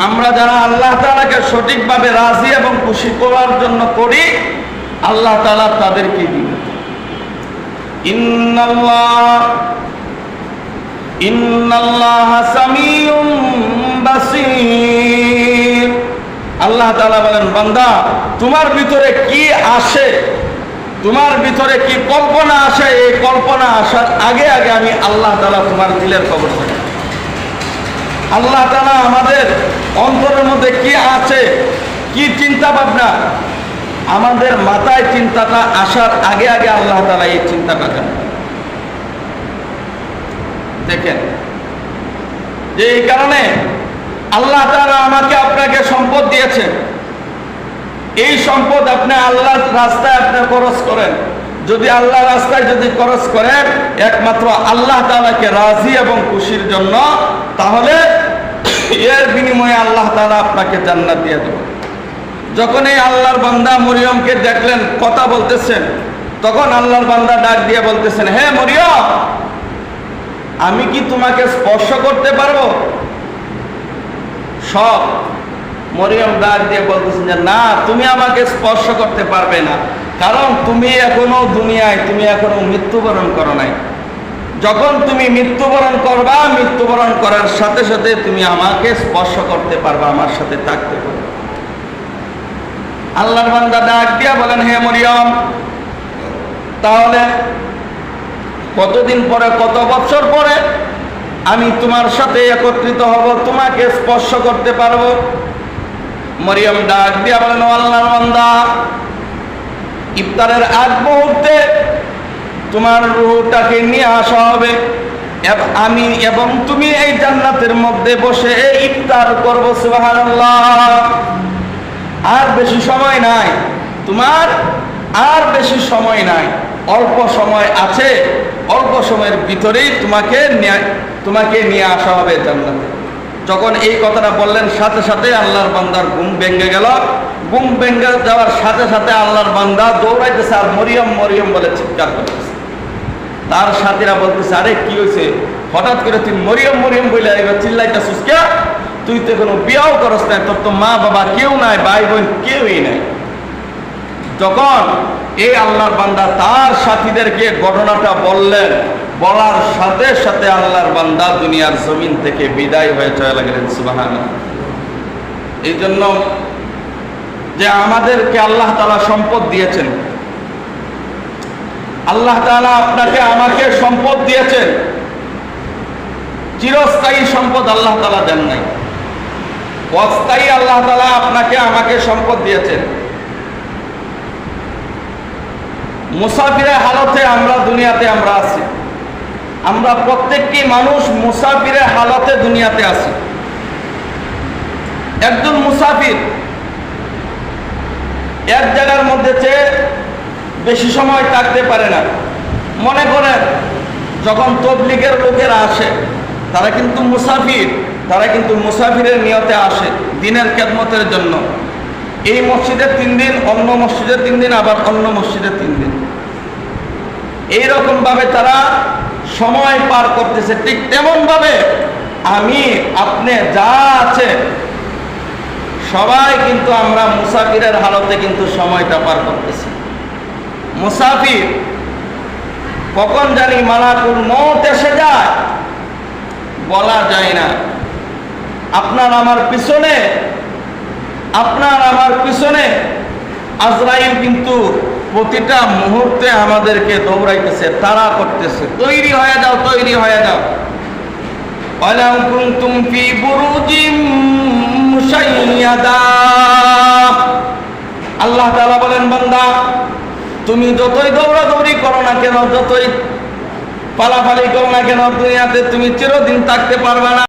আমরা যারা আল্লাহ তাআলাকে সঠিকভাবে রাজি এবং খুশি করার জন্য করি, আল্লাহ তাআলা তাদেরকে দিবেন। ইন্নাল্লাহা সামিউম বাসীর। আল্লাহ তাআলা বলেন, বান্দা তোমার ভিতরে কি আসে, তোমার ভিতরে কি কল্পনা আসে, এই কল্পনা আসার আগে আগে আমি আল্লাহ তাআলা তোমার দিলের খবর জানি। আল্লাহ তাআলা আমাদের অন্তরের মধ্যে কি আছে, কি চিন্তা ভাবনা, আমাদের মাথায় চিন্তাটা আসার আগে আগে আল্লাহ তাআলা এই চিন্তাটা জানেন। দেখেন, যে এই কারণে আল্লাহ তাআলা আমাকে আপনাকে সম্পদ দিয়েছেন। এই সম্পদ আপনি আল্লাহর রাস্তায় আপনি খরচ করেন। যদি আল্লাহর রাস্তায় যদি খরচ করেন একমাত্র আল্লাহ তাআলাকে রাজি এবং খুশির জন্য, তাহলে এর বিনিময়ে আল্লাহ তাআলা আপনাকে জান্নাত দিয়ে দেবেন। যখন এই আল্লাহর বান্দা মরিয়মকে দেখলেন কথা বলতেছেন, তখন আল্লাহর বান্দা ডাক দিয়ে বলতেছেন, হে মরিয়ম, আমি কি তোমাকে স্পর্শ করতে পারবো? সব মরিয়ম ডাক দিয়ে বলতেছেন যে না, তুমি আমাকে স্পর্শ করতে পারবে না, কারণ তুমি এখনো দুনিয়ায়, তুমি এখনো মৃত্যুবরণ করো নাই। যখন তুমি মৃত্যুবরণ করবা, মৃত্যুবরণ করার সাথে সাথে তুমি আমাকে স্পর্শ করতে পারবা, আমার সাথে থাকতে পারবে। আল্লাহর বান্দা ডাক দিয়া বলেন, হে মরিয়ম, তাহলে কতদিন পরে, কত বছর পরে আমি তোমার সাথে একত্রিত হব, তোমাকে স্পর্শ করতে পারবো? মরিয়ম ডাক দিয়া বলেন, ও আল্লাহর বান্দা, ইফতারের আগ মুহূর্তে তোমার রূহটাকে নিয়ে আসা হবে, আমি এবং তুমি এই জান্নাতের মধ্যে বসে ইফতার করবো। সুবহানাল্লাহ। আর বেশি সময় নাই তোমার, আর বেশি সময় নাই, অল্প সময় আছে। অল্প সময়ের ভিতরেই তোমাকে নিয়ে আসা হবে জান্নাতে। যখন এই কথাটা বললেন, সাথে সাথে আল্লাহর বান্দার ঘুম ভেঙে গেল। ঘুম ভেঙে যাওয়ার সাথে সাথে আল্লাহর বান্দা দৌড়াইতেছে আর মরিয়ম মরিয়ম বলে চিৎকার করতেছে। তার সাথীরা বলতেছে, আরে কি হয়েছে, হঠাৎ করে তুই মরিয়ম মরিয়ম বলে এবার চিল্লাইতেছিস কে? তুই তো কোনো বিয়াও করস নাই, তোর তো মা বাবা কেউ নাই, ভাই বোন কেউই নাই। যখন এই আল্লাহর বান্দা তার সাথীদেরকে ঘটনাটা বললেন, বলার সাথে সাথে আল্লাহর বান্দা দুনিয়ার জমিন থেকে বিদায় হয়ে চলে গেলেন। সুবহানাল্লাহ। এই জন্য যে আমাদেরকে আল্লাহ তাআলা সম্পদ দিয়েছেন, আল্লাহ তাআলা আপনাকে আমাকে সম্পদ দিয়েছেন, চিরস্থায়ী সম্পদ আল্লাহ তাআলা দেন নাই, অস্থায়ী আল্লাহ তাআলা আপনাকে আমাকে সম্পদ দিয়েছেন। মুসাফিরের হালতে আমরা দুনিয়াতে আমরা আছি। আমরা প্রত্যেকটি মানুষ মুসাফিরের হালতে দুনিয়াতে আছি। একজন মুসাফির এক জায়গার মধ্যে চেয়ে বেশি সময় থাকতে পারে না। মনে করেন যখন তবলিগের লোকেরা আসে, তারা কিন্তু মুসাফির, তারা কিন্তু মুসাফিরের নিয়তে আসে দিনের খেদমতের জন্য। এই মসজিদে 3 দিন, অন্য মসজিদে 3 দিন, আবার অন্য মসজিদে 3 দিন, এইরকম ভাবে তারা সময় পার করতেছে। ঠিক তেমন ভাবে আমি আপনি যা আছে সবাই কিন্তু আমরা মুসাফিরের হালতে কিন্তু সময়টা পার করতেছি। মুসাফির কখন জানি মালাকুল মউত এসে যায় বলা যায় না। আপনার আমার পিছনে আজরাইল কিন্তু প্রতিটা মুহূর্তে আমাদেরকে দৌড়াইতেছে, তাড়া করতেছে, তৈরি হয়ে যাও, তৈরি হয়ে যাও। ওয়ালাউ কুনতুম ফি বুরুজিম মুশাইয়াদা। আল্লাহ তাআলা বলেন, বান্দা তুমি যতই দৌড়াদৌড়ি করো না কেন, যতই পালাপালি করো না কেন, দুনিয়াতে তুমি চিরদিন থাকতে পারবে না।